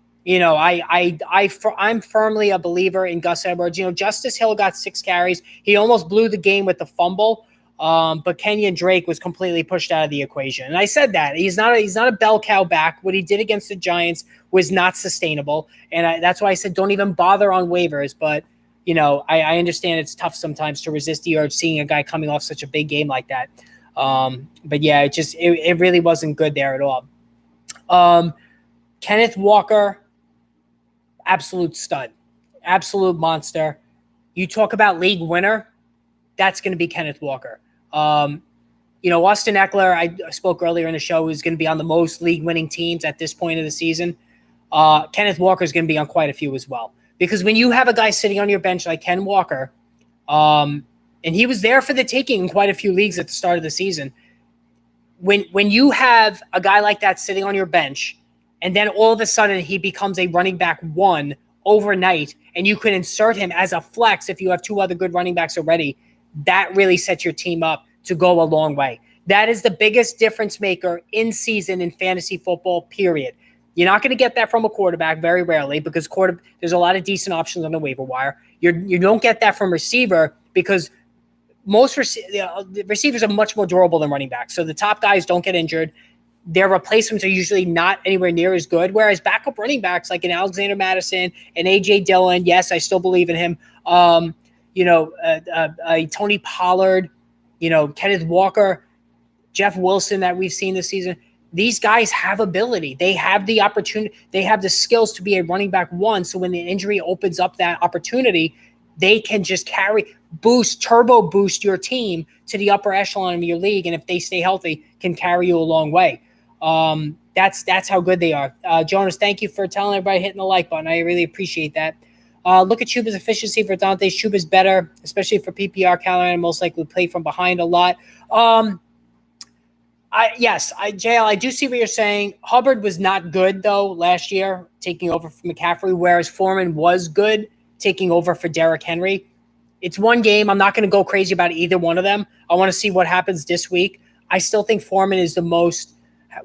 firmly a believer in Gus Edwards. Justice Hill got 6 carries. He almost blew the game with the fumble. But Kenyon Drake was completely pushed out of the equation. And I said that. He's not a bell cow back. What he did against the Giants was not sustainable. And that's why I said don't even bother on waivers. But, I understand it's tough sometimes to resist the urge seeing a guy coming off such a big game like that. But, yeah, it really wasn't good there at all. Kenneth Walker, absolute stud. absolute monster. You talk about league winner, that's going to be Kenneth Walker. Austin Eckler, I spoke earlier in the show, is going to be on the most league-winning teams at this point of the season. Kenneth Walker is going to be on quite a few as well. Because when you have a guy sitting on your bench like Ken Walker, and he was there for the taking in quite a few leagues at the start of the season, when you have a guy like that sitting on your bench, and then all of a sudden he becomes a running back one overnight, and you can insert him as a flex if you have two other good running backs already, that really sets your team up to go a long way. That is the biggest difference maker in season in fantasy football, period. You're not going to get that from a quarterback very rarely because there's a lot of decent options on the waiver wire. You don't get that from receiver because most receivers are much more durable than running backs. So the top guys don't get injured. Their replacements are usually not anywhere near as good, whereas backup running backs like an Alexander Mattison and A.J. Dillon, yes, I still believe in him, Tony Pollard, Kenneth Walker, Jeff Wilson that we've seen this season. These guys have ability. They have the opportunity. They have the skills to be a running back one. So when the injury opens up that opportunity, they can just turbo boost your team to the upper echelon of your league. And if they stay healthy, can carry you a long way. That's how good they are. Jonas, thank you for telling everybody hitting the like button. I really appreciate that. Look at Chuba's efficiency for Dante. Chuba's better, especially for PPR. Carolina most likely play from behind a lot. JL, I do see what you're saying. Hubbard was not good, though, last year, taking over for McCaffrey, whereas Foreman was good, taking over for Derrick Henry. It's one game. I'm not going to go crazy about either one of them. I want to see what happens this week. I still think Foreman is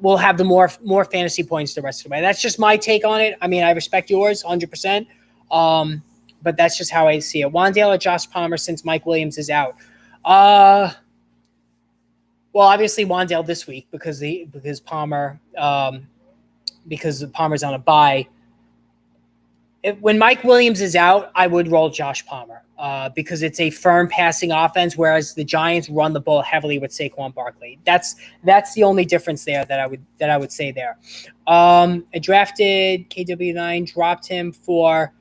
will have the more fantasy points the rest of the way. That's just my take on it. I mean, I respect yours 100%, but that's just how I see it. Wan'Dale or Josh Palmer since Mike Williams is out? Well, obviously Wan'Dale this week because Palmer's on a bye. When Mike Williams is out, I would roll Josh Palmer because it's a firm passing offense, whereas the Giants run the ball heavily with Saquon Barkley. That's the only difference there that I would say there. I drafted KW9, dropped him for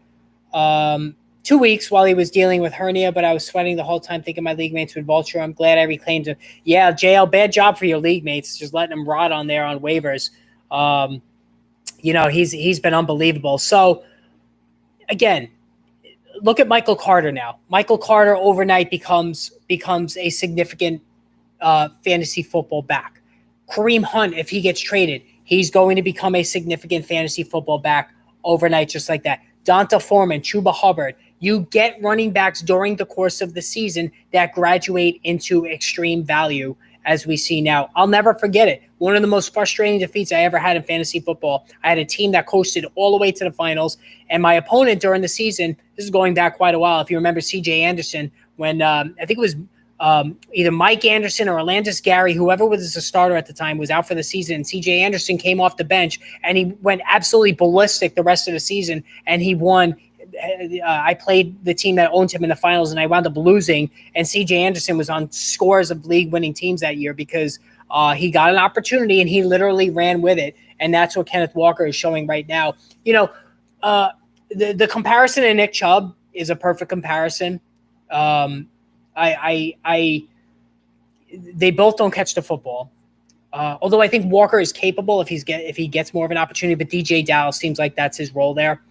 2 weeks while he was dealing with hernia, but I was sweating the whole time thinking my league mates would vulture. I'm glad I reclaimed him. Yeah, JL, bad job for your league mates, just letting him rot on there on waivers. He's been unbelievable. So, again, look at Michael Carter now. Michael Carter overnight becomes a significant fantasy football back. Kareem Hunt, if he gets traded, he's going to become a significant fantasy football back overnight just like that. Donta Foreman, Chuba Hubbard. You get running backs during the course of the season that graduate into extreme value as we see now. I'll never forget it. One of the most frustrating defeats I ever had in fantasy football. I had a team that coasted all the way to the finals, and my opponent during the season, this is going back quite a while, if you remember C.J. Anderson, when I think it was either Mike Anderson or Orlandis Gary, whoever was the starter at the time, was out for the season, and C.J. Anderson came off the bench, and he went absolutely ballistic the rest of the season, and he won. I played the team that owned him in the finals, and I wound up losing, and C.J. Anderson was on scores of league-winning teams that year because he got an opportunity, and he literally ran with it, and that's what Kenneth Walker is showing right now. The comparison to Nick Chubb is a perfect comparison. They both don't catch the football. Although I think Walker is capable if he gets more of an opportunity, but DJ Dallas seems like that's his role there.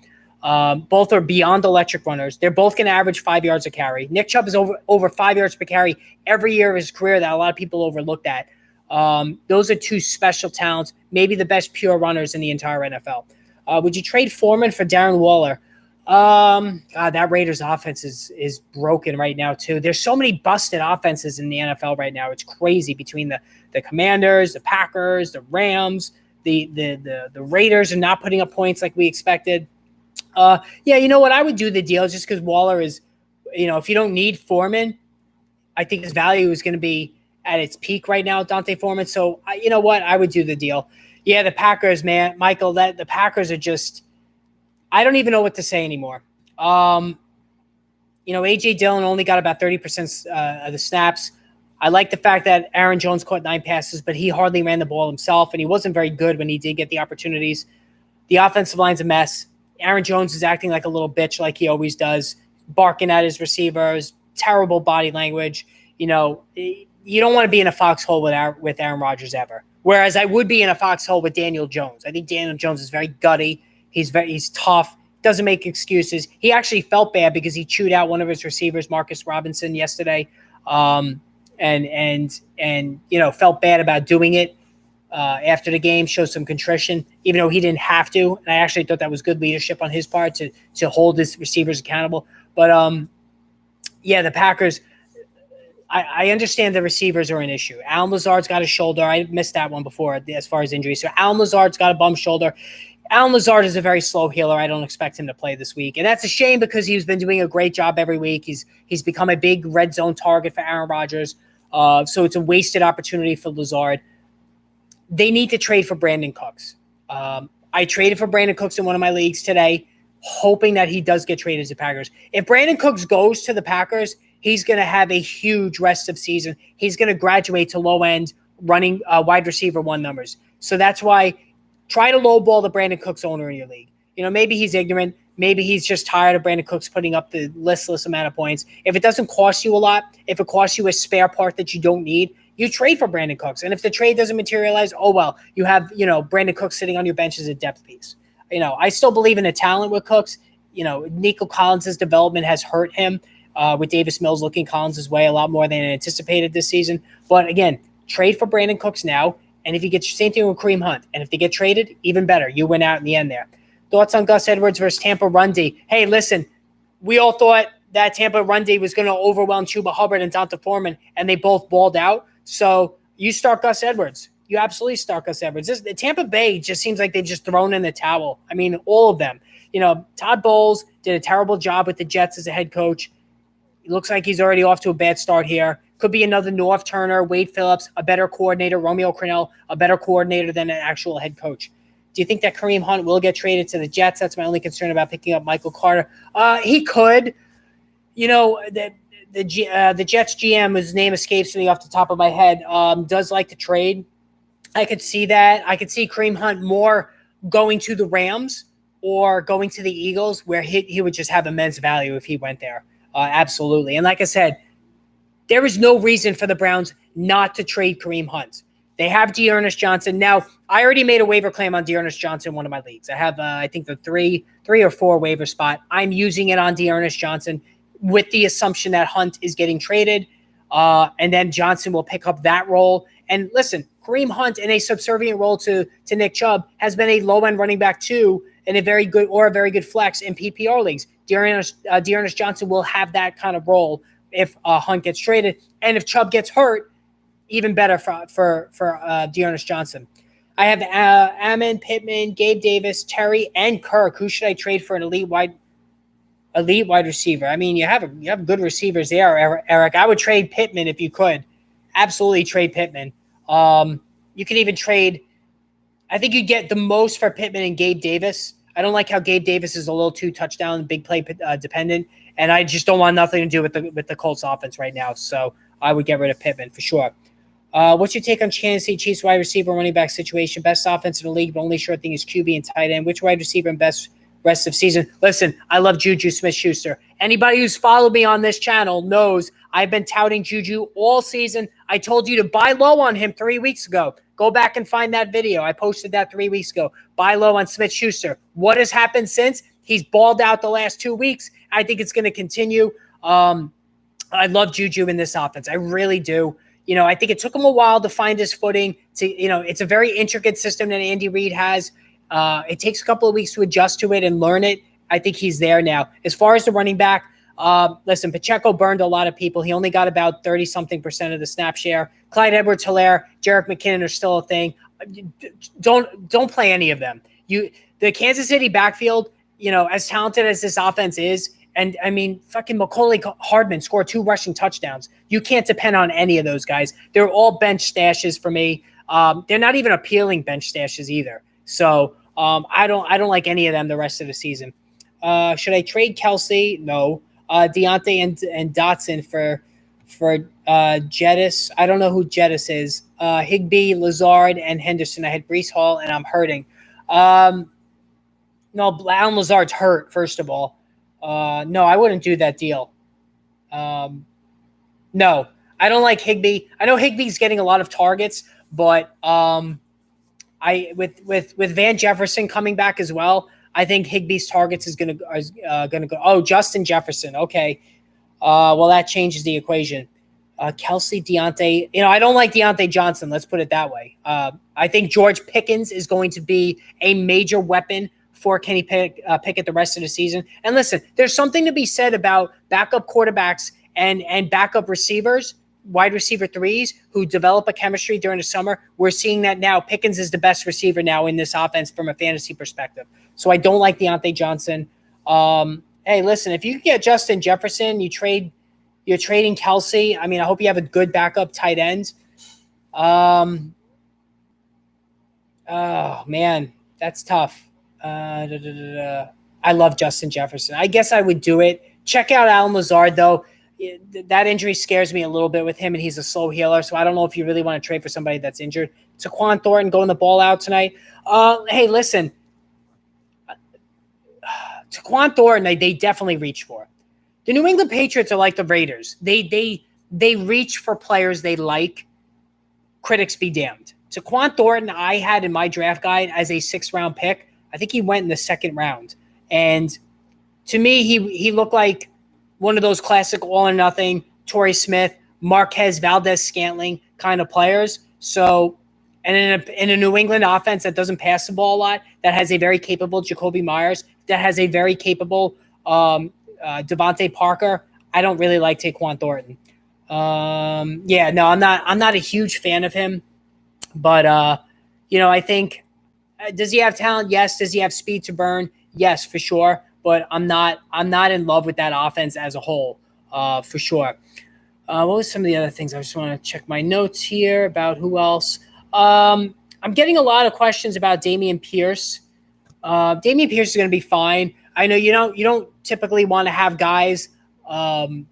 Both are beyond electric runners. They're both going to average 5 yards a carry. Nick Chubb is over 5 yards per carry every year of his career that a lot of people overlooked at. Those are two special talents, maybe the best pure runners in the entire NFL. Would you trade Foreman for Darren Waller? That Raiders offense is broken right now too. There's so many busted offenses in the NFL right now. It's crazy between the Commanders, the Packers, the Rams, the Raiders are not putting up points like we expected. You know what? I would do the deal just because Waller is, if you don't need Foreman, I think his value is going to be at its peak right now, Donta Foreman. So you know what? I would do the deal. Yeah, the Packers, man, Michael, the Packers are just, I don't even know what to say anymore. A.J. Dillon only got about 30% of the snaps. I like the fact that Aaron Jones caught 9 passes, but he hardly ran the ball himself, and he wasn't very good when he did get the opportunities. The offensive line's a mess, Aaron Jones is acting like a little bitch like he always does, barking at his receivers, terrible body language. You don't want to be in a foxhole with Aaron Rodgers ever. Whereas I would be in a foxhole with Daniel Jones. I think Daniel Jones is very gutty. He's tough, doesn't make excuses. He actually felt bad because he chewed out one of his receivers, Marcus Robinson, yesterday, and felt bad about doing it. After the game, showed some contrition, even though he didn't have to. And I actually thought that was good leadership on his part to hold his receivers accountable. But the Packers, I understand the receivers are an issue. Allen Lazard's got a shoulder. I missed that one before as far as injuries. So Allen Lazard's got a bum shoulder. Allen Lazard is a very slow healer. I don't expect him to play this week. And that's a shame because he's been doing a great job every week. He's become a big red zone target for Aaron Rodgers. So it's a wasted opportunity for Lazard. They need to trade for Brandon Cooks. I traded for Brandon Cooks in one of my leagues today, hoping that he does get traded to Packers. If Brandon Cooks goes to the Packers, he's going to have a huge rest of season. He's going to graduate to low-end running wide receiver one numbers. So that's why try to lowball the Brandon Cooks owner in your league. Maybe he's ignorant. Maybe he's just tired of Brandon Cooks putting up the listless amount of points. If it doesn't cost you a lot, if it costs you a spare part that you don't need, you trade for Brandon Cooks. And if the trade doesn't materialize, oh, well, you have, Brandon Cooks sitting on your bench as a depth piece. I still believe in the talent with Cooks. Nico Collins' development has hurt him with Davis Mills looking Collins' way a lot more than anticipated this season. But again, trade for Brandon Cooks now. And if you get same thing with Kareem Hunt, and if they get traded, even better. You win out in the end there. Thoughts on Gus Edwards versus Tampa run D? Hey, listen, we all thought that Tampa run D was going to overwhelm Chuba Hubbard and Donta Foreman, and they both balled out. So you start Gus Edwards. You absolutely start Gus Edwards. The Tampa Bay just seems like they've just thrown in the towel. I mean, all of them. Todd Bowles did a terrible job with the Jets as a head coach. It looks like he's already off to a bad start here. Could be another Norv Turner, Wade Phillips, a better coordinator, Romeo Crennel, a better coordinator than an actual head coach. Do you think that Kareem Hunt will get traded to the Jets? That's my only concern about picking up Michael Carter. He could. The Jets GM, whose name escapes me off the top of my head, does like to trade. I could see that. I could see Kareem Hunt more going to the Rams or going to the Eagles, where he would just have immense value if he went there. Absolutely. And like I said, there is no reason for the Browns not to trade Kareem Hunt. They have D'Ernest Johnson. Now, I already made a waiver claim on D'Ernest Johnson in one of my leagues. I have, I think, the three or four waiver spot. I'm using it on D'Ernest Johnson with the assumption that Hunt is getting traded, and then Johnson will pick up that role. And listen, Kareem Hunt in a subservient role to Nick Chubb has been a low-end running back too, and a very good flex in PPR leagues. D'Ernest Johnson will have that kind of role if Hunt gets traded, and if Chubb gets hurt, even better for D'Ernest Johnson. I have Amon, Pittman, Gabe Davis, Terry, and Kirk. Who should I trade for an elite wide receiver? I mean, you have good receivers there, Eric. I would trade Pittman if you could. Absolutely trade Pittman. You could even trade. I think you get the most for Pittman and Gabe Davis. I don't like how Gabe Davis is a little too touchdown, big play dependent, and I just don't want nothing to do with the Colts offense right now. So I would get rid of Pittman for sure. What's your take on Kansas City Chiefs wide receiver running back situation? Best offense in the league, but only sure thing is QB and tight end. Which wide receiver and best rest of season? Listen, I love Juju Smith-Schuster. Anybody who's followed me on this channel knows I've been touting Juju all season. I told you to buy low on him 3 weeks ago. Go back and find that video. I posted that 3 weeks ago. Buy low on Smith-Schuster. What has happened since? He's balled out the last 2 weeks. I think it's going to continue. I love Juju in this offense. I really do. I think it took him a while to find his footing. It's a very intricate system that Andy Reid has. It takes a couple of weeks to adjust to it and learn it. I think he's there now. As far as the running back, listen, Pacheco burned a lot of people. He only got about 30-something% of the snap share. Clyde Edwards-Helaire, Jerick McKinnon are still a thing. Don't play any of them. The Kansas City backfield, as talented as this offense is, and I mean, fucking Mecole Hardman scored 2 rushing touchdowns. You can't depend on any of those guys. They're all bench stashes for me. They're not even appealing bench stashes either. So I don't like any of them the rest of the season. Should I trade Kelsey? No. Deontay and Dotson for Jettis. I don't know who Jettis is. Higbee, Lazard, and Henderson. I had Breece Hall, and I'm hurting. No, Alan Lazard's hurt, first of all. No, I wouldn't do that deal. No, I don't like Higbee. I know Higbee's getting a lot of targets, but I with Van Jefferson coming back as well, I think Higbee's targets is gonna go. Oh, Justin Jefferson. Okay, well that changes the equation. Kelsey, Deontay. I don't like Deontay Johnson. Let's put it that way. I think George Pickens is going to be a major weapon for Kenny Pickett the rest of the season. And listen, there's something to be said about backup quarterbacks and backup receivers, wide receiver threes who develop a chemistry during the summer. We're seeing that now. Pickens is the best receiver now in this offense from a fantasy perspective. So I don't like Deontay Johnson. Hey, listen, if you can get Justin Jefferson, you're trading Kelsey. I mean, I hope you have a good backup tight end. Oh man, that's tough. I love Justin Jefferson. I guess I would do it. Check out Alan Lazard though. That injury scares me a little bit with him, and he's a slow healer. So I don't know if you really want to trade for somebody that's injured. Tyquan Thornton going the ball out tonight. Hey, listen, Tyquan Thornton, they definitely reach for. The New England Patriots are like the Raiders. They reach for players they like. Critics be damned. Tyquan Thornton, I had in my draft guide as a 6th-round pick. I think he went in the 2nd round, and to me, he looked like one of those classic all or nothing, Torrey Smith, Marquez Valdez-Scantling kind of players. So, and in a New England offense that doesn't pass the ball a lot, that has a very capable Jacoby Myers, that has a very capable Devontae Parker, I don't really like Tyquan Thornton. I'm not a huge fan of him, but I think does he have talent? Yes. Does he have speed to burn? Yes, for sure. But I'm not in love with that offense as a whole, for sure. What was some of the other things? I just want to check my notes here about who else. I'm getting a lot of questions about Dameon Pierce. Dameon Pierce is going to be fine. I know you don't typically want to have guys, running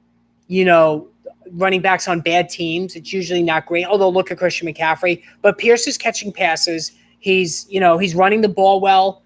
backs on bad teams. It's usually not great. Although look at Christian McCaffrey, but Pierce is catching passes. He's running the ball well.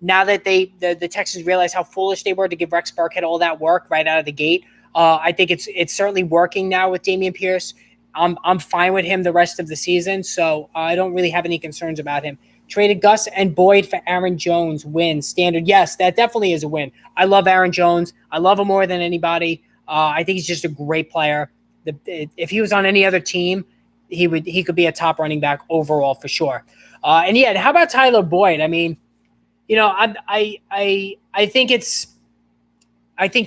Now that the Texans realize how foolish they were to give Rex Burkhead all that work right out of the gate, I think it's certainly working now with Dameon Pierce. I'm fine with him the rest of the season, so I don't really have any concerns about him. Traded Gus and Boyd for Aaron Jones. Win. Standard. Yes, that definitely is a win. I love Aaron Jones. I love him more than anybody. I think he's just a great player. If he was on any other team, he could be a top running back overall for sure. How about Tyler Boyd? I mean, I think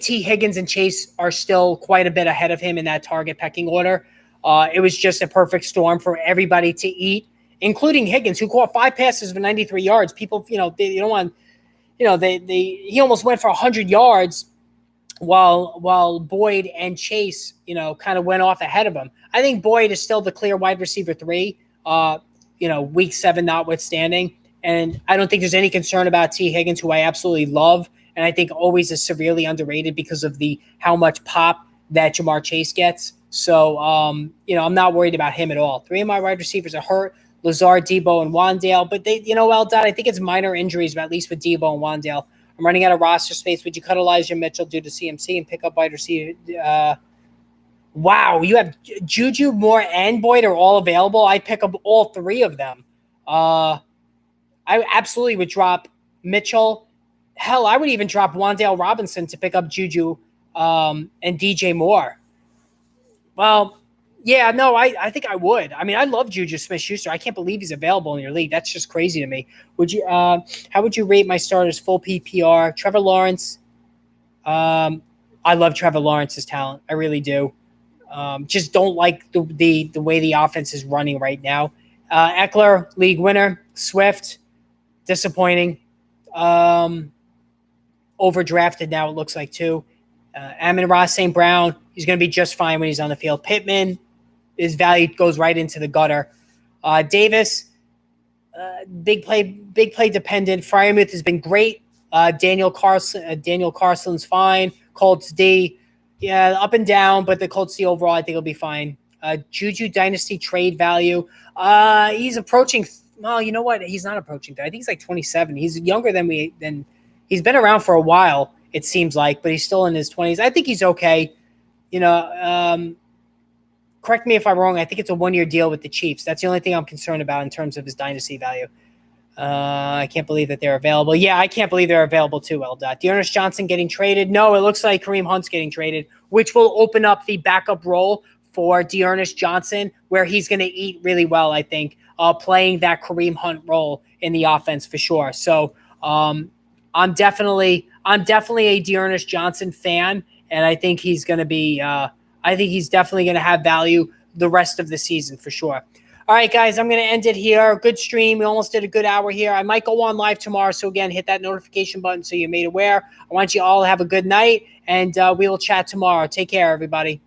T. Higgins and Chase are still quite a bit ahead of him in that target pecking order. It was just a perfect storm for everybody to eat, including Higgins, who caught 5 passes for 93 yards. People, he almost went for 100 yards while Boyd and Chase, kind of went off ahead of him. I think Boyd is still the clear wide receiver 3, week 7 notwithstanding. And I don't think there's any concern about T. Higgins, who I absolutely love, and I think always is severely underrated because of how much pop that Jamar Chase gets. So, I'm not worried about him at all. 3 of my wide receivers are hurt: Lazard, Debo, and Wandale. But I think it's minor injuries, at least with Debo and Wandale. I'm running out of roster space. Would you cut Elijah Mitchell due to CMC and pick up wide receiver? Wow, you have Juju, Moore, and Boyd are all available. I'd pick up all 3 of them. I absolutely would drop Mitchell. Hell, I would even drop Wandale Robinson to pick up Juju and DJ Moore. Well, yeah, no, I think I would. I mean, I love Juju Smith-Schuster. I can't believe he's available in your league. That's just crazy to me. Would you? How would you rate my starters full PPR? Trevor Lawrence. I love Trevor Lawrence's talent. I really do. Just don't like the way the offense is running right now. Eckler, league winner. Swift, disappointing. Overdrafted now, it looks like, too. Amon-Ra St. Brown, he's going to be just fine when he's on the field. Pittman, his value goes right into the gutter. Davis, big play dependent. Freiermuth has been great. Daniel Carson's fine. Colts D, yeah, up and down, but the Colts D overall, I think will be fine. Juju Dynasty trade value. He's approaching. Well, you know what? He's not approaching. I think he's like 27. He's younger than He's been around for a while, it seems like, but he's still in his 20s. I think he's okay. Correct me if I'm wrong. I think it's a 1-year deal with the Chiefs. That's the only thing I'm concerned about in terms of his dynasty value. I can't believe that they're available. Yeah, I can't believe they're available too, Eldot. D'Ernest Johnson getting traded? No, it looks like Kareem Hunt's getting traded, which will open up the backup role for D'Ernest Johnson, where he's going to eat really well, I think, playing that Kareem Hunt role in the offense for sure. So I'm definitely a D'Ernest Johnson fan, and I think he's going to be I think he's definitely going to have value the rest of the season for sure. All right, guys, I'm going to end it here. Good stream. We almost did a good hour here. I might go on live tomorrow. So, again, hit that notification button so you're made aware. I want you all to have a good night, and we will chat tomorrow. Take care, everybody.